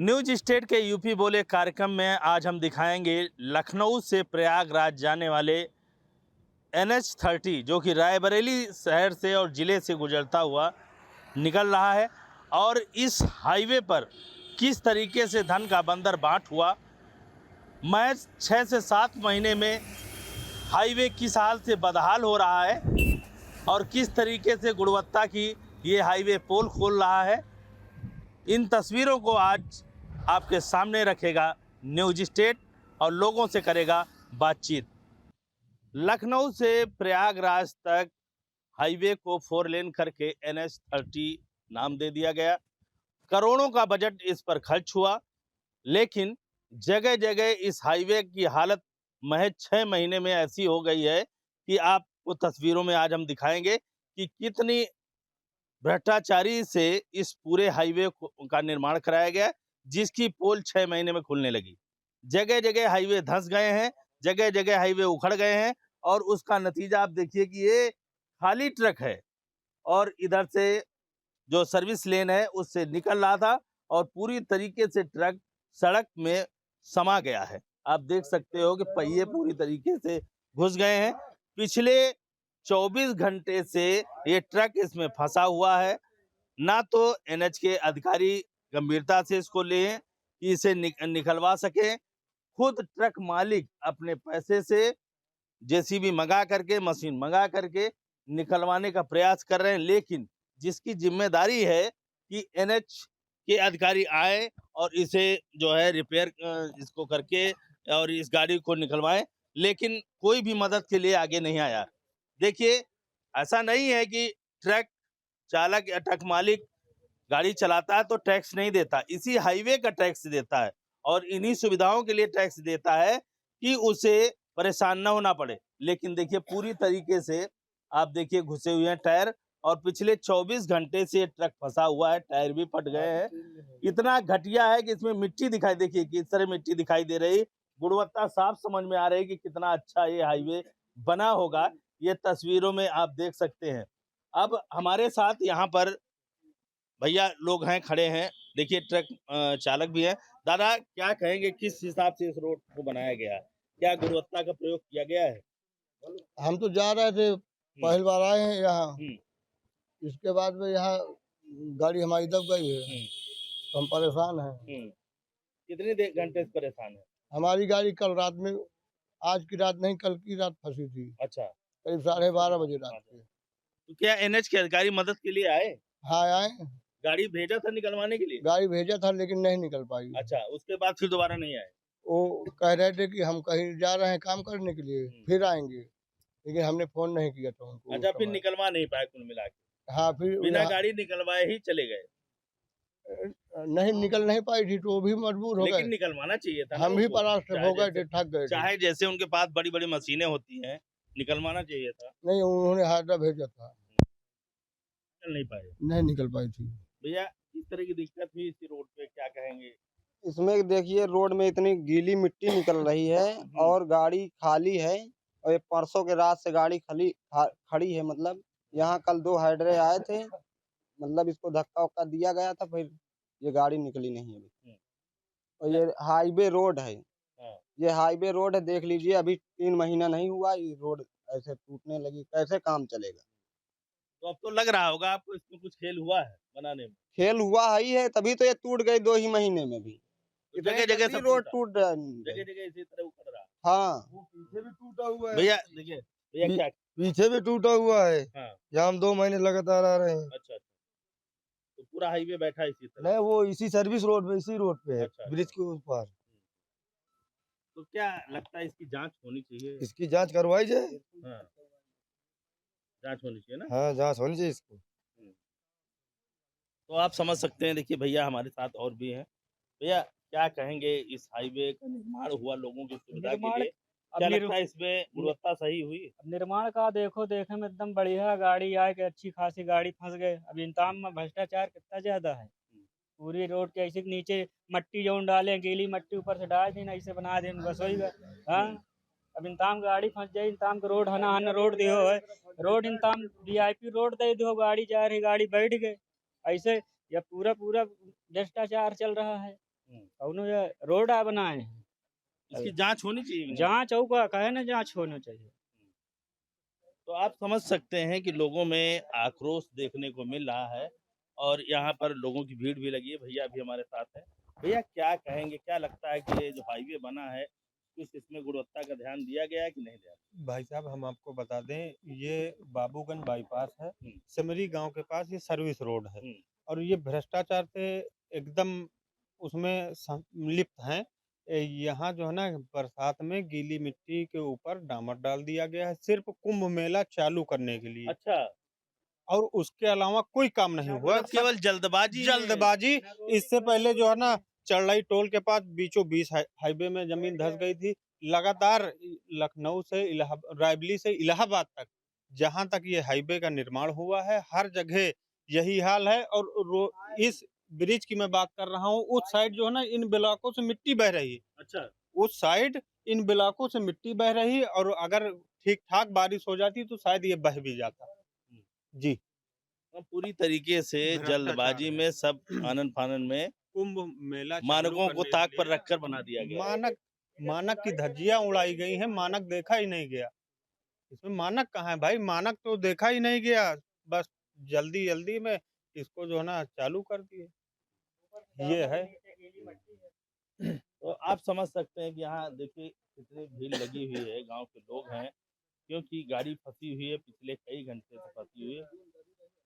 News state के UP बोले कार्यक्रम में आज हम दिखाएंगे लखनऊ से प्रयागराज जाने वाले NH30 जो कि रायबरेली शहर से और ज़िले से गुजरता हुआ निकल रहा है। और इस हाईवे पर किस तरीके से धन का बंदर बांट हुआ, महज 6 से 7 महीने में हाईवे किस हाल से बदहाल हो रहा है और किस तरीके से गुणवत्ता की ये हाईवे पोल खोल रहा है, इन तस्वीरों को आज आपके सामने रखेगा न्यूज स्टेट और लोगों से करेगा बातचीत। लखनऊ से प्रयागराज तक हाईवे को 4 लेन करके NH30 नाम दे दिया गया। करोड़ों का बजट इस पर खर्च हुआ, लेकिन जगह जगह इस हाईवे की हालत महज 6 महीने में ऐसी हो गई है कि आपको तस्वीरों में आज हम दिखाएंगे कि कितनी भ्रष्टाचारी से इस पूरे हाईवे का निर्माण कराया गया, जिसकी पोल 6 महीने में खुलने लगी। जगह जगह हाईवे धंस गए हैं, जगह जगह हाईवे उखड़ गए हैं और उसका नतीजा आप देखिए कि ये खाली ट्रक है और इधर से जो सर्विस लेन है उससे निकल रहा था और पूरी तरीके से ट्रक सड़क में समा गया है। आप देख सकते हो कि पहिए पूरी तरीके से घुस गए हैं। पिछले 24 घंटे से ये ट्रक इसमें फंसा हुआ है। ना तो NH के अधिकारी गंभीरता से इसको लें कि इसे निकलवा सके। खुद ट्रक मालिक अपने पैसे से JCB मंगा करके, मशीन मंगा करके निकलवाने का प्रयास कर रहे हैं, लेकिन जिसकी जिम्मेदारी है कि NH के अधिकारी आए और इसे जो है रिपेयर इसको करके और इस गाड़ी को निकलवाएं, लेकिन कोई भी मदद के लिए आगे नहीं आया। देखिए, ऐसा नहीं है कि ट्रक चालक या ट्रक मालिक गाड़ी चलाता है तो टैक्स नहीं देता, इसी हाईवे का टैक्स देता है और इन्हीं सुविधाओं के लिए टैक्स देता है कि उसे परेशान न होना पड़े। लेकिन देखिए, पूरी तरीके से आप देखिए घुसे हुए हैं टायर और पिछले 24 घंटे से ट्रक फंसा हुआ है, टायर भी फट गए हैं। इतना घटिया है कि इसमें मिट्टी दिखाई, देखिए किस तरह मिट्टी दिखाई दे रही। गुणवत्ता साफ समझ में आ रही है कि कितना अच्छा ये हाईवे बना होगा, ये तस्वीरों में आप देख सकते हैं। अब हमारे साथ यहाँ पर भैया लोग हैं, खड़े हैं, देखिए ट्रक चालक भी है। दादा, क्या कहेंगे, किस हिसाब से इस रोड को बनाया गया है, क्या गुणवत्ता का प्रयोग किया गया है? हम तो जा रहे थे, पहली बार आए हैं यहाँ। इसके बाद में यहाँ गाड़ी हमारी दब गई है, तो हम परेशान हैं। कितने घंटे से परेशान है? हमारी गाड़ी कल रात में, आज की रात नहीं, कल की रात फंसी थी। अच्छा, करीब 12:30 बजे रात के। तो क्या NH के अधिकारी मदद के लिए आए? हाँ, आए। गाड़ी भेजा था निकलवाने के लिए? गाड़ी भेजा था लेकिन नहीं निकल पाई। अच्छा, उसके बाद फिर दोबारा नहीं आए? वो कह रहे थे कि हम कहीं जा रहे हैं काम करने के लिए, फिर आएंगे, लेकिन हमने फोन नहीं किया था उनको। अच्छा, फिर निकलवा नहीं पाए कुल मिला के? हाँ, फिर बिना गाड़ी निकलवाए ही चले गए? नहीं निकल नहीं पाई थी तो वो भी मजबूर हो गए। लेकिन निकलवाना चाहिए था, हम भी परास्त हो गए थे, थक गए थे। चाहे जैसे उनके पास बड़ी बड़ी मशीनें होती हैं, निकलवाना चाहिए था। नहीं, उन्होंने हाजरा भेजा था, निकल नहीं पाए, नहीं निकल पाई थी। भैया इस तरह की दिक्कत हुई इसी रोड पे, क्या कहेंगे? इसमें देखिए रोड में इतनी गीली मिट्टी निकल रही है और गाड़ी खाली है और ये परसों के रात से गाड़ी खड़ी है। मतलब यहाँ कल 2 हाइड्रे आए थे, मतलब इसको धक्का वक्का दिया गया था, फिर ये गाड़ी निकली नहीं अभी। और ये हाईवे रोड है, ये हाईवे रोड है, देख लीजिए अभी 3 महीना नहीं हुआ, ये रोड ऐसे टूटने लगी, कैसे काम चलेगा? तो अब तो लग रहा होगा आपको इसमें कुछ खेल हुआ है बनाने में? खेल हुआ ही है, तभी तो ये टूट गई 2 ही महीने में भी। जगह जगह सब रोड टूट रहा है, जगह जगह इसी तरह उखड़ रहा है। हाँ, वो पीछे भी टूटा हुआ है भैया देखिए, भैया क्या? पीछे भी टूटा हुआ है। यहाँ हम 2 महीने लगातार आ रहे हैं। अच्छा, तो पूरा हाईवे बैठा है इसी तरह? नहीं, वो इसी सर्विस रोड पे, इसी रोड पे है। अच्छा, ब्रिज के ऊपर। तो क्या लगता है इसकी जांच होनी चाहिए? इसकी जांच करवाई जाए। हाँ, जांच होनी चाहिए ना? हाँ, जांच होनी चाहिए इसको। तो आप समझ सकते हैं। देखिए भैया हमारे साथ और भी हैं। भैया क्या कहेंगे, इस हाईवे का निर्माण हुआ लोगों की सुविधा के लिए, क्या लगता है इसमें गुणवत्ता सही हुई? निर्माण का देखे में एकदम बढ़िया गाड़ी आए कि अच्छी खासी गाड़ी फंस गए। अब इंतजाम में भ्रष्टाचार कितना ज्यादा है। पूरी रोड के ऐसे नीचे मट्टी जो डाले, गीली मट्टी ऊपर से डाल दी, ऐसे बना दे, बस हो गए। हाँ, अब इंतजाम गाड़ी फंस जाए, इंतजाम का रोड हना हना रोड दियो है, रोड इंतजाम VIP रोड दे दो, गाड़ी जा रही, गाड़ी बैठ गए। ऐसे यह पूरा भ्रष्टाचार चल रहा है। कौनो ये रोड आ बनाए हैं। इसकी जांच होनी चाहिए कि नहीं? जांच होगा, कहे ना जांच होना चाहिए। तो आप समझ सकते हैं कि लोगों में आक्रोश देखने को मिल रहा है और यहाँ पर लोगों की भीड़ भी लगी है। भैया भी हमारे साथ है। भैया क्या कहेंगे, क्या लगता है कि ये जो हाईवे बना है कुछ इसमें गुणवत्ता का ध्यान दिया गया है कि नहीं दिया? भाई साहब हम आपको बता दें, ये बाबूगंज बाईपास है, सिमरी गांव के पास ये सर्विस रोड है और ये भ्रष्टाचार से एकदम उसमें लिप्त हैं। यहाँ जो है ना बरसात में गीली मिट्टी के ऊपर डामर डाल दिया गया है सिर्फ कुंभ मेला चालू करने के लिए, अच्छा, और उसके अलावा कोई काम नहीं हुआ। मतलब केवल जल्दबाजी जल्दबाजी। इससे पहले जो है ना चरलाई टोल के पास बीचों बीच हाईवे में जमीन धंस गई थी। लगातार लखनऊ से रायबली से इलाहाबाद तक जहां तक ये हाईवे का निर्माण हुआ है हर जगह यही हाल है। और इस ब्रिज की मैं बात कर रहा हूँ, उस साइड जो है ना इन ब्लॉकों से मिट्टी बह रही है। अच्छा, उस साइड इन ब्लॉकों से मिट्टी बह रही है और अगर ठीक ठाक बारिश हो जाती तो शायद ये बह भी जाता। जी, पूरी तरीके से जल्दबाजी में सब आनन फानन में कुंभ मेला मानकों को ताक पर रखकर बना दिया गया। मानक की धज्जियां उड़ाई गई हैं, मानक देखा ही नहीं गया। इसमें मानक कहाँ है भाई? मानक तो देखा ही नहीं गया, बस जल्दी जल्दी में इसको जो है ना चालू कर दिए। ये है। तो आप समझ सकते हैं कि यहाँ देखिए कितनी भीड़ लगी हुई है, गांव के लोग हैं, क्योंकि गाड़ी फंसी हुई है, पिछले कई घंटे से फंसी हुई है।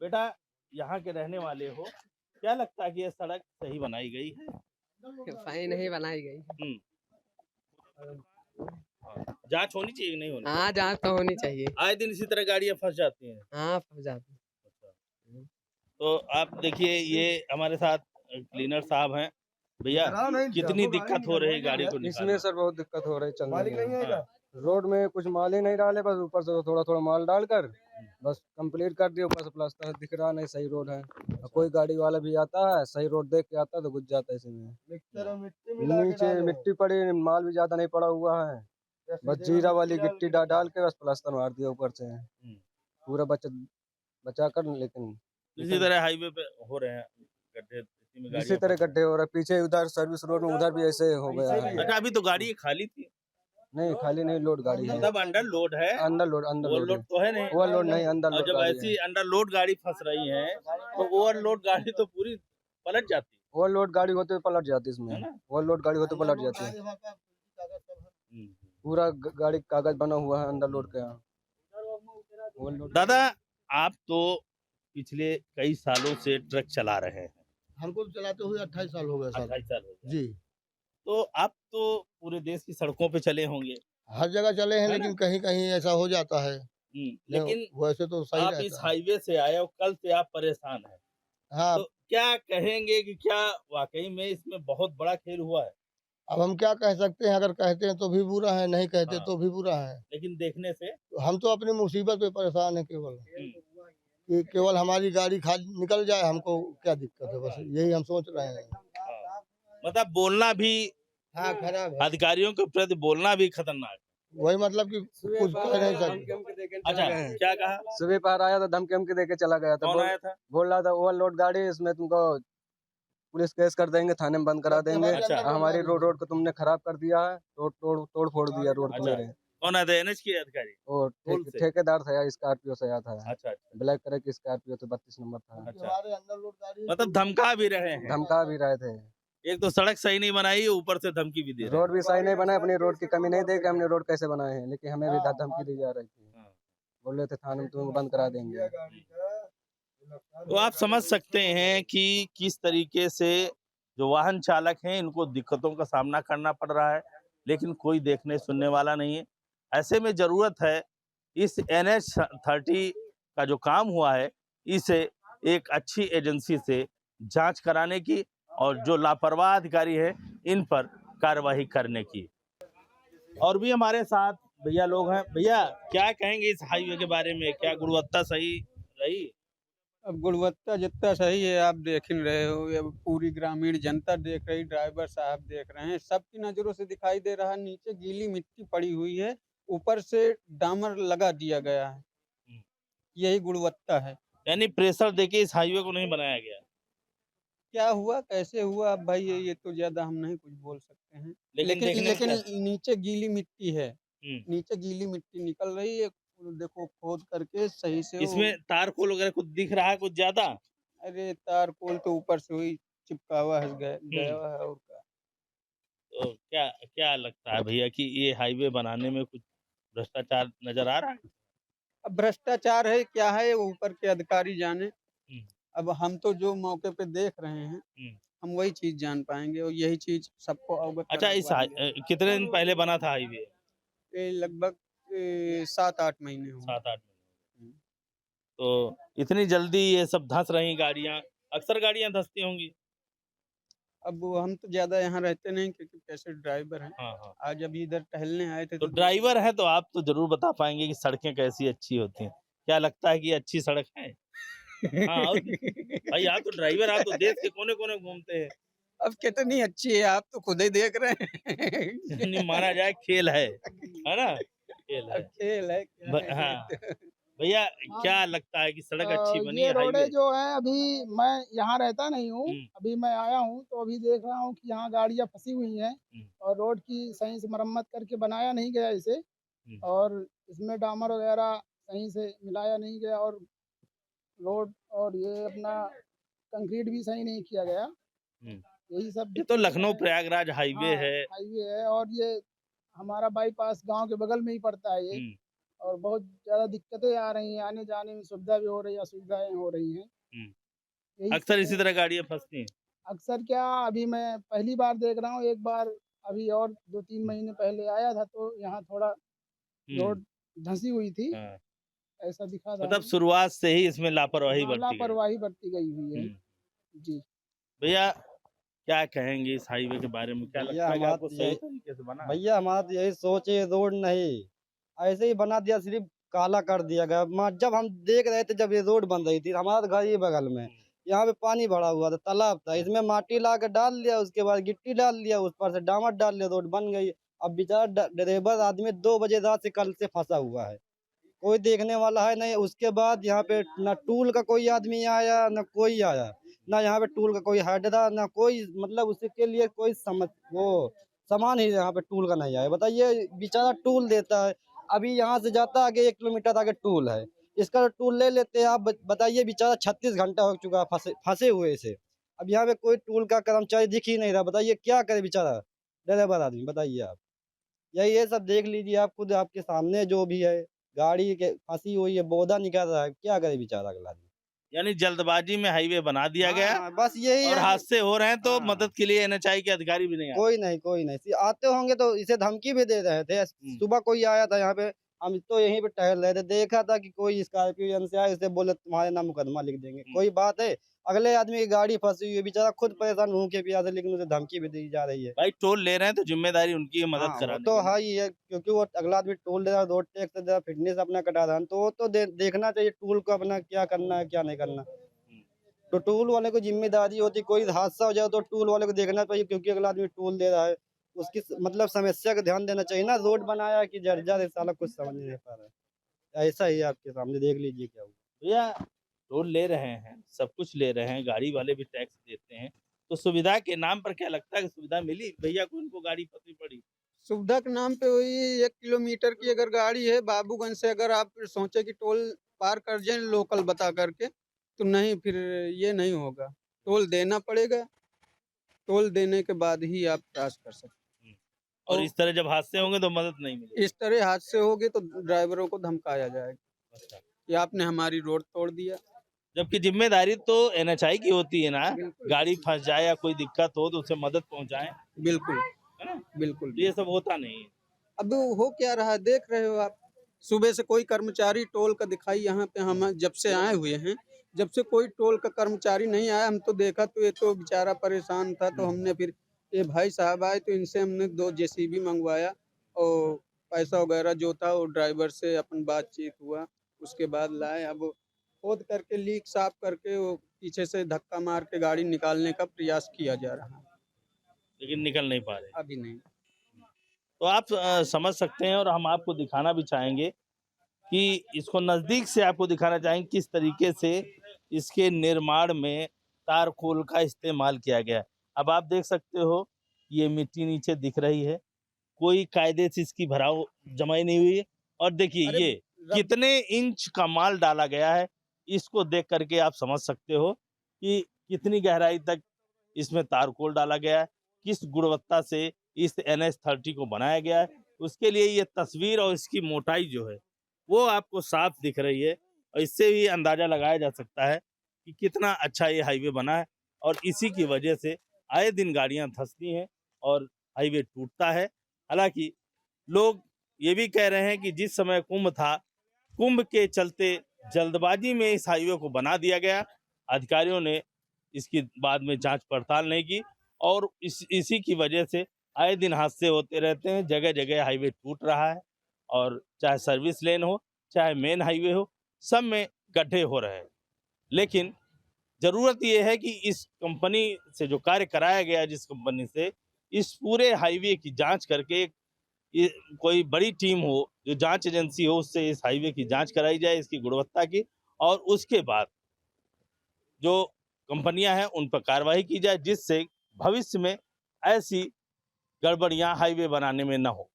बेटा यहाँ के रहने वाले हो, क्या लगता है कि ये सड़क सही बनाई गई है? सही नहीं बनाई गई। जांच होनी चाहिए कि नहीं होनी? हाँ, जांच तो होनी चाहिए। आए दिन इसी तरह गाड़ियां फंस जाती हैं। हाँ, फंस जाती है। तो आप देखिए ये हमारे साथ क्लीनर साहब हैं। भैया कितनी दिक्कत हो रही है गाड़ी को निकालने इसमें सर बहुत दिक्कत हो रही चलने मालिक नहीं में। आएगा। रोड में कुछ माल ही नहीं डाले, बस ऊपर से थोड़ा थोड़ा माल डालकर बस कंप्लीट कर दिया। ऊपर से प्लास्टर दिख रहा नहीं, सही रोड है। और कोई गाड़ी वाला भी आता है सही रोड देख के आता है तो घुस जाता है इसमें। नीचे मिट्टी पड़ी, माल भी ज्यादा नहीं पड़ा हुआ है, बस जीरा वाली गिट्टी डाल के बस प्लास्टर मार दिया ऊपर से पूरा बचा कर। लेकिन इसी तरह हाईवे पे हो रहे हैं गड्ढे, इसी तरह गड्ढे हो रहे हैं। पीछे उधर सर्विस रोड में उधर भी ऐसे हो गया है। अच्छा, अभी तो गाड़ी खाली थी? नहीं खाली नहीं, लोड गाड़ी है। मतलब अंडर लोड है? अंदर लोड ओवरलोड तो है नहीं? ओवरलोड नहीं, अंदर और लोड जब गाड़ी ऐसी है। अंडर लोड गाड़ी फंस रही है तो ओवरलोड गाड़ी तो पूरी पलट जाती ओवरलोड गाड़ी होते हुए पलट जाती है इसमें। है ना? ओवरलोड गाड़ी होते पलट जाती है। पूरा गाड़ी कागज बना हुआ है अंदर लोड का। ओवरलोड। दादा आप तो पिछले कई सालों से ट्रक चला रहे हैं। हमको तो चलाते हुए 28 साल हो गए साहब। 28 साल हो गए। जी, तो आप तो पूरे देश की सड़कों पे चले होंगे। हर जगह चले हैं है लेकिन कहीं कहीं ऐसा हो जाता है। लेकिन वैसे तो सही आप इस रहता है। हाईवे से आए और कल से आप परेशान हैं। हाँ, तो क्या कहेंगे कि क्या वाकई में इसमें बहुत बड़ा खेल हुआ है? अब हम क्या कह सकते हैं? अगर कहते हैं तो भी बुरा है, नहीं कहते हाँ। तो भी बुरा है। लेकिन देखने से हम तो अपनी मुसीबत पे परेशान है केवल कि केवल हमारी गाड़ी खाली निकल जाए, हमको क्या दिक्कत है? बस यही हम सोच रहे हैं। मतलब बोलना भी हाँ, खराब है। अधिकारियों के प्रति बोलना भी खतरनाक है। वही मतलब कि कुछ कह नहीं सकते। अच्छा, क्या कहा? सुबह पर आया तो धमकी धमकी देके चला गया था। कौन आया था? बोल रहा था ओवरलोड गाड़ी, इसमें तुमको पुलिस केस कर देंगे, थाने में बंद करा देंगे। अच्छा। हमारी रोड को तुमने खराब कर दिया है, तोड़ फोड़ दिया रोड को। अच्छा। मेरे कौन आया था? एनएच के अधिकारी? और टोल से? ठेकेदार था या स्कॉर्पियो से आया था। अच्छा, ब्लैक कलर की स्कॉर्पियो तो 32 नंबर था। अच्छा। हमारे अंदर लोड गाड़ी मतलब धमका भी रहे हैं। धमका भी रहे थे। एक तो सड़क सही नहीं बनाई, ऊपर से धमकी भी दे रहे हैं। रोड भी सही नहीं बनाए, अपनी रोड की कमी नहीं देख हमने रोड कैसे बनाए हैं, लेकिन हमें भी धमकी दी जा रही थी। हाँ। बोल रहे थे थाने में तुम्हें बंद करा देंगे। तो आप समझ सकते हैं कि किस तरीके से जो वाहन चालक हैं इनको दिक्कतों का सामना करना पड़ रहा है, लेकिन कोई देखने सुनने वाला नहीं है। ऐसे में ज़रूरत है इस NH30 का जो काम हुआ है इसे एक अच्छी एजेंसी से जांच कराने की और जो लापरवाह अधिकारी हैं इन पर कार्रवाई करने की। और भी हमारे साथ भैया लोग हैं। भैया क्या कहेंगे इस हाईवे के बारे में? क्या गुणवत्ता सही रही? अब गुणवत्ता जितना सही है आप देख ही रहे हो, ये पूरी ग्रामीण जनता देख रही, ड्राइवर साहब देख रहे हैं, सबकी नज़रों से दिखाई दे रहा है। नीचे गीली मिट्टी पड़ी हुई है, ऊपर से डामर लगा दिया गया है। यही गुणवत्ता है। यानी प्रेशर देके इस हाईवे को नहीं बनाया गया। क्या हुआ कैसे हुआ अब भाई ये तो ज्यादा हम नहीं कुछ बोल सकते हैं। लेकिन देखने लेकिन में नीचे गीली मिट्टी है, हम्म, नीचे गीली मिट्टी निकल रही है। देखो खोद करके सही से इसमें तार खोल वगैरह कुछ दिख रहा है कुछ ज्यादा? अरे तार पोल तो ऊपर से हुई चिपका हुआ है गया हम्म, हुआ है और क्या। तो क्या क्या लगता है भैया कि ये हाईवे बनाने में कुछ भ्रष्टाचार नजर आ रहा है? अब भ्रष्टाचार है क्या है वो ऊपर के अधिकारी जाने। हम्म, अब हम तो जो मौके पे देख रहे हैं हम्म। हम वही चीज जान पाएंगे और यही चीज सबको अवगत अच्छा, इस करवा दिया। कितने दिन पहले बना था हाईवे? ये लगभग 7-8 महीने हुए। 7-8 महीने। तो इतनी जल्दी ये सब धंस रही गाड़ियां? अक्सर गाड़ियां धंसती होंगी। अब वो हम तो ज्यादा यहाँ रहते नहीं क्योंकि कैसे ड्राइवर हैं। हाँ हाँ। आज अभी इधर टहलने आए थे तो ड्राइवर है तो आप तो जरूर बता पाएंगे कि सड़कें कैसी अच्छी होती हैं। क्या लगता है कि ये अच्छी सड़क है? हाँ और भाई आप तो ड्राइवर, आप तो देश के कोने कोने घूमते हैं। अब कितनी अच्छी है आप तो खुद ही देख रहे हैं। नहीं माना जाए खेल है ना? खेल है। अब खेल है क्या हाँ है। भैया, क्या लगता है कि सड़क अच्छी बनी ये है रोडें हाईवे? जो है अभी मैं यहाँ रहता नहीं हूँ, हम्म, अभी मैं आया हूँ तो अभी देख रहा हूँ कि यहाँ गाड़ियाँ फंसी हुई हैं और रोड की सही से मरम्मत करके बनाया नहीं गया इसे, और इसमें डामर वगैरह सही से मिलाया नहीं गया, और रोड और ये अपना कंक्रीट भी सही नहीं किया गया। हम्म। यही सब ये तो दिक्कतें लखनऊ हैं। प्रयागराज हाईवे हाँ, है। हाईवे है और ये हमारा बाईपास गांव के बगल में ही पड़ता है ये, हम्म, और बहुत ज़्यादा दिक्कतें आ रही हैं, आने जाने में सुविधा भी हो रही है, असुविधाएं हो रही हैं। हम्म। यही अक्सर सब इसी है। तरह गाड़ियां फंसती हैं। अक्सर क्या, अभी मैं पहली बार देख रहा हूँ, एक बार अभी और 2-3 महीने पहले आया था तो यहाँ थोड़ा हम्म, रोड धंसी हुई थी, हाँ। ऐसा दिखा था मतलब हमें। शुरुआत से ही इसमें लापरवाही हाँ, बरती गई। लापरवाही बरती गई हुई है। हम्म। जी। भैया क्या कहेंगे इस हाईवे के बारे में? क्या भैया लगता है कि हमारा आपको तो सही यही तरीके से बना है? भैया हमारा तो यही सोच है, रोड नहीं ऐसे ही बना दिया, सिर्फ काला कर दिया गया। जब हम देख रहे थे जब ये रोड बन रही थी, हमारा तो घर ही बगल में, यहाँ पे पानी भरा हुआ था, तालाब था, इसमें माटी ला के डाल लिया, उसके बाद गिट्टी डाल लिया, उस पर से डामर डाल लिया, रोड बन गई। अब बेचारा ड्राइवर आदमी 2 बजे रात से कल से फंसा हुआ है, कोई देखने वाला है नहीं। उसके बाद यहाँ पे ना टूल का कोई आदमी आया ना कोई आया, ना यहाँ पे टूल का कोई हेड था ना कोई, मतलब उसके लिए कोई समझ वो सामान ही यहाँ पे टूल का नहीं आया। बताइए बेचारा टूल देता है, अभी यहाँ से जाता है आगे 1 किलोमीटर आगे टूल है, इसका टूल ले लेते हैं। आप बताइए बेचारा 36 घंटा हो चुका है फंसे फंसे हुए से, अब यहाँ पे कोई टूल का कर्मचारी दिख ही नहीं रहा। बताइए क्या करे बेचारा ड्राइवर आदमी, बताइए आप। यही ये सब देख लीजिए आप खुद, आपके सामने जो भी है, गाड़ी के फंसी हुई है, बोदा निकल रहा है, क्या करे बेचारा अगला आदमी। यानी जल्दबाजी में हाईवे बना दिया गया हाँ, बस यही और है। हादसे हो रहे हैं तो हाँ। मदद के लिए एनएचआई के अधिकारी भी नहीं आए। कोई नहीं आते होंगे तो इसे धमकी भी दे रहे थे। सुबह कोई आया था यहाँ पे, हम तो यहीं पे टहल रहे थे, देखा था कि कोई स्कॉर्पियो से आया, इसे बोले तुम्हारे नाम मुकदमा लिख देंगे। कोई बात है, अगले आदमी की गाड़ी फंसी हुई है, बेचारा खुद परेशान भूखे प्यासे, लेकिन उसे धमकी भी दी जा रही है। भाई टोल ले रहे हैं तो जिम्मेदारी उनकी है मदद हाँ, वो कराने तो की। है ही है, क्योंकि वो अगला आदमी टोल दे रहा है, रोड टैक्स दे रहा है, फिटनेस अपना कटा रहा है, तो वो तो देखना चाहिए टूल को अपना क्या करना है क्या नहीं करना। तो टूल वाले को जिम्मेदारी होती, कोई हादसा हो जाए तो टूल वाले को देखना चाहिए, क्योंकि अगला आदमी टूल दे रहा है, उसकी मतलब समस्या का ध्यान देना चाहिए ना। रोड बनाया कि जर्जर है, साला कुछ समझ नहीं पा रहा है। ऐसा ही है, आपके सामने देख लीजिए क्या हुआ। भैया टोल ले रहे हैं, सब कुछ ले रहे हैं, गाड़ी वाले भी टैक्स देते हैं, तो सुविधा के नाम पर क्या लगता है कि सुविधा मिली भैया को? उनको गाड़ी फंसी पड़ी? सुविधा के नाम पे वही 1 किलोमीटर की अगर गाड़ी है बाबूगंज से, अगर आप सोचे कि टोल पार कर जाए लोकल बता करके, तो नहीं, फिर ये नहीं होगा, टोल देना पड़ेगा, टोल देने के बाद ही आप क्रॉस कर सकते हैं। और इस तरह जब हादसे होंगे तो मदद नहीं मिलेगी। इस तरह हादसे होंगे तो ड्राइवरों को धमकाया जाएगा अच्छा। कि आपने हमारी रोड तोड़ दिया। जबकि जिम्मेदारी तो एनएचआई की होती है ना, बिल्कुल, गाड़ी फंस जाए या कोई दिक्कत हो तो उसे मदद पहुंचाएं, बिल्कुल, है ना? बिल्कुल। तो ये सब होता नहीं है। अब हो क्या रहा है देख रहे हो आप, सुबह से कोई कर्मचारी टोल का दिखाई, यहाँ पे हम जब से आए हुए हैं, जब से कोई टोल का कर्मचारी नहीं आया। हम तो देखा तो ये तो बेचारा परेशान था, तो हमने फिर ये भाई साहब आए तो इनसे हमने 2 जेसीबी मंगवाया और पैसा वगैरह जो था वो ड्राइवर से अपन बातचीत हुआ, उसके बाद लाए। अब खोद करके लीक साफ करके वो पीछे से धक्का मार के गाड़ी निकालने का प्रयास किया जा रहा है, लेकिन निकल नहीं पा रहे। अभी नहीं। तो आप समझ सकते हैं और हम आपको दिखाना भी चाहेंगे कि इसको नज़दीक से आपको दिखाना चाहेंगे किस तरीके से इसके निर्माण में तारकोल का इस्तेमाल किया गया है। अब आप देख सकते हो ये मिट्टी नीचे दिख रही है, कोई कायदे से इसकी भराव जमाई नहीं हुई है। और देखिए अरे ये कितने इंच का माल डाला गया है, इसको देख करके आप समझ सकते हो कि कितनी गहराई तक इसमें तारकोल डाला गया है, किस गुणवत्ता से इस NH30 को बनाया गया है। उसके लिए ये तस्वीर और इसकी मोटाई जो है वो आपको साफ दिख रही है, और इससे भी अंदाजा लगाया जा सकता है कि कितना अच्छा ये हाईवे बना है। और इसी की वजह से आए दिन गाड़ियां धंसती हैं और हाईवे टूटता है। हालांकि लोग ये भी कह रहे हैं कि जिस समय कुंभ था, कुंभ के चलते जल्दबाजी में इस हाईवे को बना दिया गया, अधिकारियों ने इसकी बाद में जांच पड़ताल नहीं की, और इसी की वजह से आए दिन हादसे होते रहते हैं। जगह जगह हाईवे टूट रहा है, और चाहे सर्विस लेन हो चाहे मेन हाईवे हो, सब में गड्ढे हो रहे हैं। लेकिन जरूरत यह है कि इस कंपनी से जो कार्य कराया गया है, जिस कंपनी से, इस पूरे हाईवे की जांच करके कोई बड़ी टीम हो, जो जांच एजेंसी हो, उससे इस हाईवे की जांच कराई जाए, इसकी गुणवत्ता की, और उसके बाद जो कंपनियां हैं उन पर कार्रवाई की जाए, जिससे भविष्य में ऐसी गड़बड़ियां हाईवे बनाने में न हो।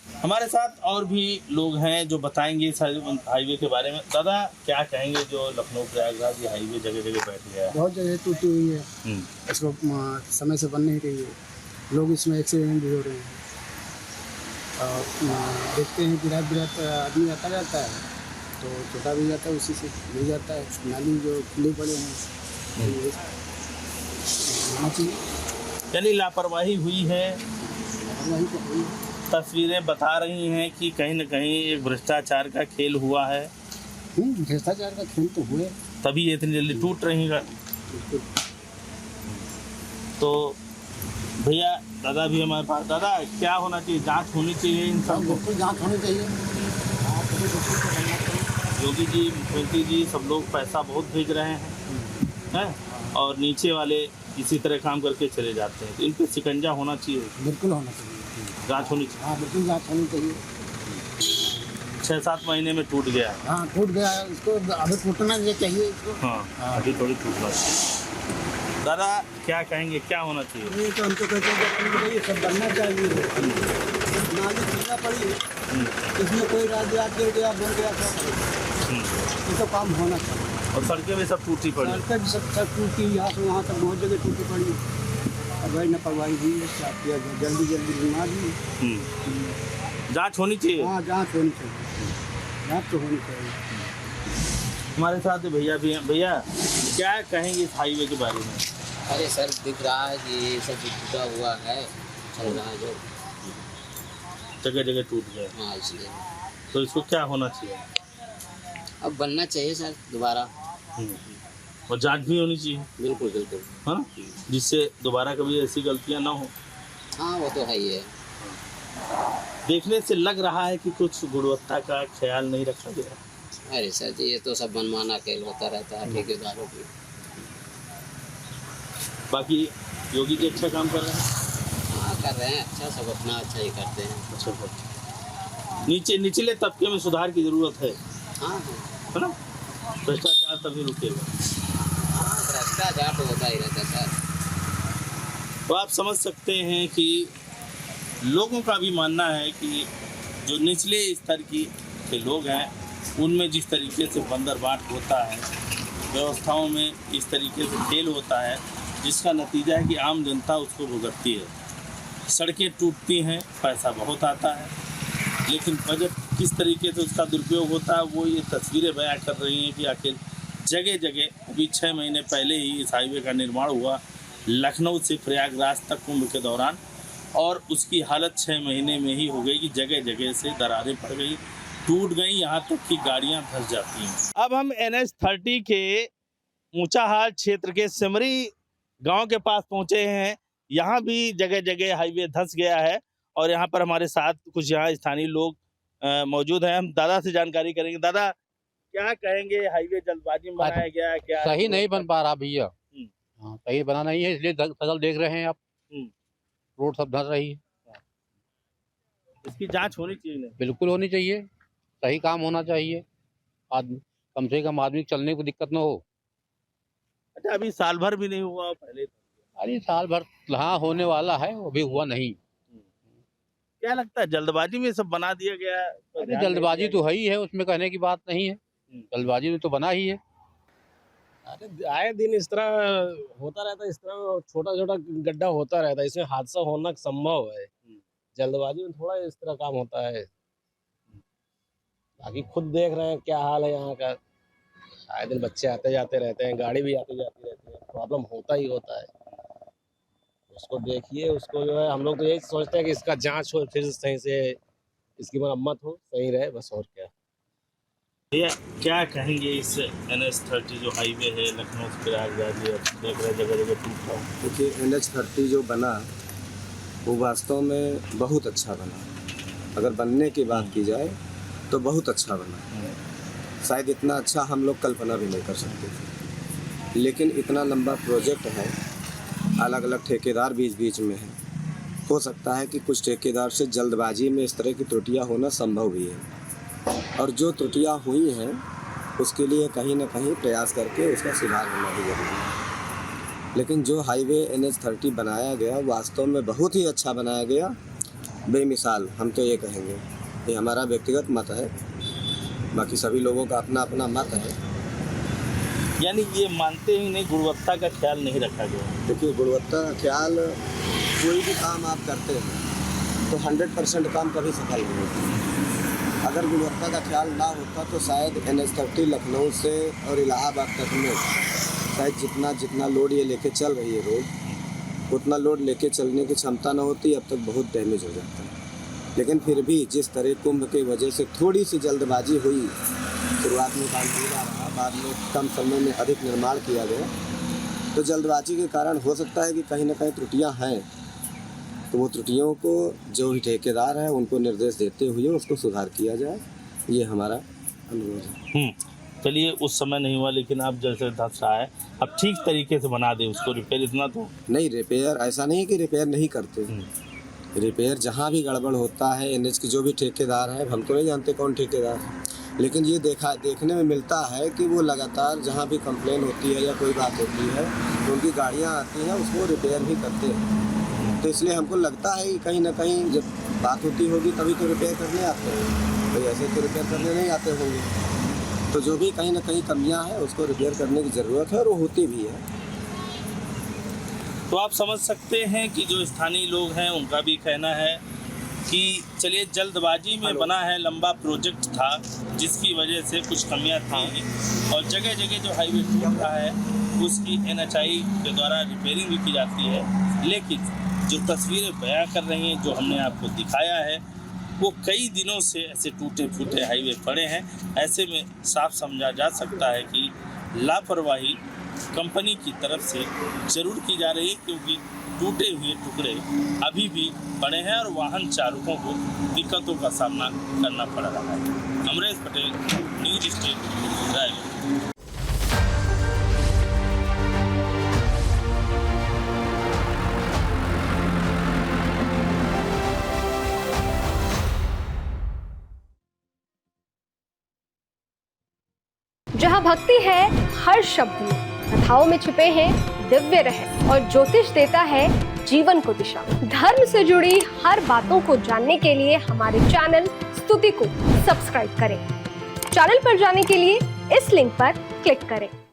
हमारे साथ और भी लोग हैं जो बताएंगे इस हाईवे के बारे में। दादा क्या कहेंगे, जो लखनऊ प्रयागराज ये हाईवे जगह जगह बैठ गया है? बहुत जगह टूटी हुई है, इसको समय से बन नहीं रही है, लोग इसमें एक्सीडेंट भी हो रहे हैं। और देखते हैं कि रात बिरात आदमी आता जाता है तो छोटा भी जाता है, उसी से गिर जाता है। नाली जो खुले पड़े हैं होना चाहिए। यानी लापरवाही हुई है। वही तो हुई है। तस्वीरें बता रही हैं कि कहीं न कहीं एक भ्रष्टाचार का खेल हुआ है, भ्रष्टाचार का खेल तो हुए, तभी ये इतनी जल्दी टूट रही है। तो भैया दादा भी हमारे पास। दादा क्या होना चाहिए, जांच होनी चाहिए इन सब? बिल्कुल जांच होनी चाहिए। योगी जी, मुख्यमंत्री जी, सब लोग पैसा बहुत भेज रहे हैं, और नीचे वाले इसी तरह काम करके चले जाते हैं। तो इन पर शिकंजा होना चाहिए, बिल्कुल होना चाहिए, जांच होनी चाहिए। हाँ बिल्कुल जांच होनी चाहिए। 6-7 महीने में टूट गया है। हाँ टूट गया है, इसको अभी टूटना नहीं चाहिए इसको। हाँ अभी थोड़ी टूटना चाहिए। दादा क्या कहेंगे, क्या होना चाहिए? ये तो हमको कहते हैं ये सब बनना चाहिए। नाली खुलना पड़ी, इसमें कोई राज्य गिर गया, बन गया, ये तो काम होना चाहिए। और सड़कें भी सब टूटी पड़ी, सड़कें भी सब टूटी, यहाँ से वहाँ तक बहुत जगह टूटी पड़ी। अब भाई लापरवाही हुई है, जल्दी जल्दी बीमार हुई। जांच होनी चाहिए। हाँ जांच होनी चाहिए, जांच तो होनी चाहिए। हमारे साथ भैया भी हैं। भैया क्या कहेंगे इस हाईवे के बारे में? अरे सर दिख रहा है कि ये सब टूटा हुआ है, चल रहा है जो जगह जगह टूट गया, हाँ इसलिए तो इसको क्या होना चाहिए? अब बनना चाहिए सर दोबारा। और जांच भी होनी चाहिए, बिल्कुल बिल्कुल, है ना, जिससे दोबारा कभी ऐसी गलतियां ना हो। हाँ वो तो है ही है। देखने से लग रहा है कि कुछ गुणवत्ता का ख्याल नहीं रखा गया। अरे सर जी ये तो सब मनमाना खेल होता रहता है ठेकेदारों की। बाकी योगी जी अच्छा काम कर रहे हैं। हाँ कर रहे हैं, अच्छा सब अपना अच्छा ही करते हैं। अच्छा, निचले तबके में सुधार की जरूरत है, हाँ है ना, भ्रष्टाचार तभी रुकेगा। हाँ भ्रष्टाचार तो होता ही रहता है सर। तो आप समझ सकते हैं कि लोगों का भी मानना है कि जो निचले स्तर के लोग हैं, उनमें जिस तरीके से बंदरबाट होता है, व्यवस्थाओं में इस तरीके से खेल होता है, जिसका नतीजा है कि आम जनता उसको भुगतती है। सड़कें टूटती हैं, पैसा बहुत आता है, लेकिन बजट किस तरीके से उसका दुरुपयोग होता है, वो ये तस्वीरें बयां कर रही हैं कि आखिर जगह जगह। अभी 6 महीने पहले ही इस हाईवे का निर्माण हुआ, लखनऊ से प्रयागराज तक कुंभ के दौरान, और उसकी हालत 6 महीने में ही हो गई कि जगह जगह से दरारें पड़ गई, टूट गई, यहाँ तक कि गाड़ियाँ धंस जाती हैं। अब हम NH30 के ऊंचाहार क्षेत्र के सिमरी गांव के पास पहुंचे हैं। यहाँ भी जगह जगह हाईवे धंस गया है, और यहाँ पर हमारे साथ कुछ यहाँ स्थानीय लोग मौजूद हैं। हम दादा से जानकारी करेंगे। दादा क्या कहेंगे, हाईवे जल्दबाजी में बनाया गया है क्या? सही नहीं बन पा रहा भैया। हाँ सही बना नहीं है, इसलिए फसल देख रहे हैं आप, रोड सब धंस रही है। इसकी जांच होनी चाहिए नहीं? बिल्कुल होनी चाहिए, सही काम होना चाहिए। आदमी कम से कम आदमी चलने को दिक्कत ना हो। अच्छा, अभी साल भर भी नहीं हुआ पहले। अरे साल भर हाँ होने वाला है, वो भी हुआ नहीं। क्या लगता है जल्दबाजी में सब बना दिया गया है? तो अरे ध्यान नहीं जल्दबाजी दिया तो है ही है, उसमें कहने की बात नहीं है। जल्दबाजी में तो बना ही है। अरे आए दिन इस तरह होता रहता है, इस तरह छोटा छोटा गड्ढा होता रहता है, इसमें हादसा होना संभव है। जल्दबाजी में थोड़ा इस तरह काम होता है। बाकी खुद देख रहे हैं क्या हाल है यहाँ का। आए दिन बच्चे आते जाते रहते हैं, गाड़ी भी आती जाती रहती है, प्रॉब्लम होता ही होता है। उसको देखिए, उसको जो है हम लोग तो यही सोचते हैं कि इसका जांच हो, फिर सही से इसकी मरम्मत हो, सही रहे, बस और क्या। भैया क्या कहेंगे इस NH30 जो हाईवे है लखनऊ से प्रयागराज, देख रहे जगह जगह टूट रहा है? देखिए NH30 जो बना वो वास्तव में बहुत अच्छा बना। अगर बनने की बात की जाए तो बहुत अच्छा बना। शायद इतना अच्छा हम लोग कल्पना भी नहीं कर सकते थे। लेकिन इतना लंबा प्रोजेक्ट है, अलग अलग ठेकेदार बीच बीच में है। हो सकता है कि कुछ ठेकेदार से जल्दबाजी में इस तरह की त्रुटियां होना संभव भी है, और जो त्रुटियां हुई हैं उसके लिए कहीं ना कहीं प्रयास करके उसका सुधार होना भी जरूरी है। लेकिन जो हाईवे NH30 बनाया गया वास्तव में बहुत ही अच्छा बनाया गया, बेमिसाल। हम तो ये कहेंगे, ये हमारा व्यक्तिगत मत है, बाकी सभी लोगों का अपना अपना मत है। यानी ये मानते ही नहीं, गुणवत्ता का ख्याल नहीं रखा गया। देखिए गुणवत्ता का ख्याल, कोई भी काम आप करते हैं तो 100% काम कभी सफल नहीं होता। अगर गुणवत्ता का ख्याल ना होता तो शायद NH30 लखनऊ से और इलाहाबाद तक में शायद जितना लोड ये लेके चल रही है रोड, उतना लोड लेके चलने की क्षमता ना होती, अब तक बहुत डैमेज हो जाता है। लेकिन फिर भी जिस तरह कुंभ की वजह से थोड़ी सी जल्दबाजी हुई, शुरुआत में काम पूरा रहा, बाद में कम समय में अधिक निर्माण किया गया, तो जल्दबाजी के कारण हो सकता है कि कहीं ना कहीं त्रुटियां हैं। तो वो त्रुटियों को जो भी ठेकेदार है उनको निर्देश देते हुए उसको सुधार किया जाए, ये हमारा अनुरोध है। चलिए, उस समय नहीं हुआ, लेकिन अब जैसे धस रहा है, अब ठीक तरीके से बना दे उसको, रिपेयर इतना तो नहीं। रिपेयर ऐसा नहीं कि रिपेयर नहीं करते, रिपेयर जहाँ भी गड़बड़ होता है, NH के जो भी ठेकेदार है, हम तो नहीं जानते कौन ठेकेदार है, लेकिन ये देखने में मिलता है कि वो लगातार जहाँ भी कंप्लेन होती है या कोई बात होती है तो उनकी गाड़ियाँ आती हैं, उसको रिपेयर भी करते हैं। तो इसलिए हमको लगता है कि कहीं ना कहीं जब बात होती होगी तभी तो रिपेयर करने आते हैं, तो ऐसे तो रिपेयर करने नहीं आते होंगे। तो जो भी कहीं ना कहीं कमियां हैं उसको रिपेयर करने की ज़रूरत है, और वो होती भी है। तो आप समझ सकते हैं कि जो स्थानीय लोग हैं उनका भी कहना है कि चलिए, जल्दबाजी में बना है, लंबा प्रोजेक्ट था जिसकी वजह से कुछ कमियां थी, और जगह जगह जो हाईवे टूट रहा है उसकी NHAI के द्वारा रिपेयरिंग भी की जाती है। लेकिन जो तस्वीरें बयां कर रही हैं, जो हमने आपको दिखाया है, वो कई दिनों से ऐसे टूटे फूटे हाईवे पड़े हैं। ऐसे में साफ समझा जा सकता है कि लापरवाही कंपनी की तरफ से जरूर की जा रही है, क्योंकि टूटे हुए टुकड़े अभी भी पड़े हैं और वाहन चालकों को दिक्कतों का सामना करना पड़ रहा है। Amresh Patel, news state, Raigarh. जहाँ भक्ति है हर शब्द में, कथाओं में छुपे हैं दिव्य रहस्य, और ज्योतिष देता है जीवन को दिशा। धर्म से जुड़ी हर बातों को जानने के लिए हमारे चैनल स्तुति को सब्सक्राइब करें। चैनल पर जाने के लिए इस लिंक पर क्लिक करें।